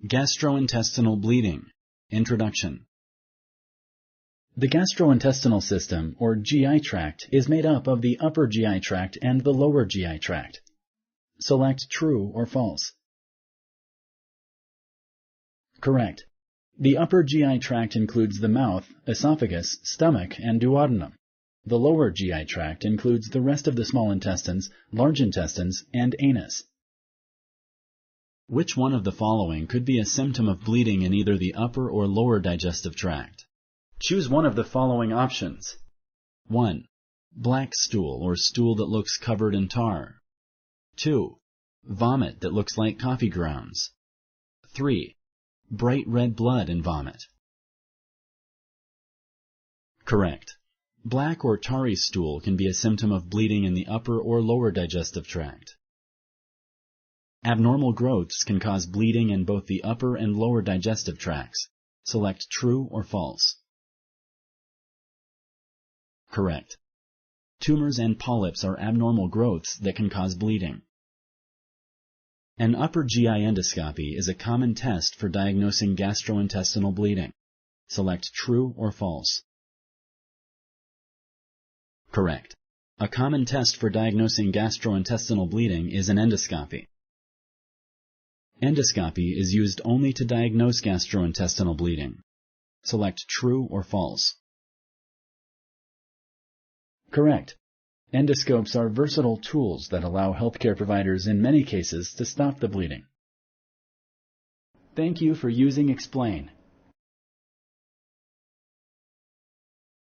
Gastrointestinal bleeding. Introduction. The gastrointestinal system, or GI tract, is made up of the upper GI tract and the lower GI tract. Select true or false. Correct. The upper GI tract includes the mouth, esophagus, stomach, and duodenum. The lower GI tract includes the rest of the small intestines, large intestines, and anus. Which one of the following could be a symptom of bleeding in either the upper or lower digestive tract? Choose one of the following options. 1. Black stool or stool that looks covered in tar. 2. Vomit that looks like coffee grounds. 3. Bright red blood in vomit. Correct. Black or tarry stool can be a symptom of bleeding in the upper or lower digestive tract. Abnormal growths can cause bleeding in both the upper and lower digestive tracts. Select true or false. Correct. Tumors and polyps are abnormal growths that can cause bleeding. An upper GI endoscopy is a common test for diagnosing gastrointestinal bleeding. Select true or false. Correct. A common test for diagnosing gastrointestinal bleeding is an endoscopy. Endoscopy is used only to diagnose gastrointestinal bleeding. Select true or false. Correct. Endoscopes are versatile tools that allow healthcare providers in many cases to stop the bleeding. Thank you for using Explain.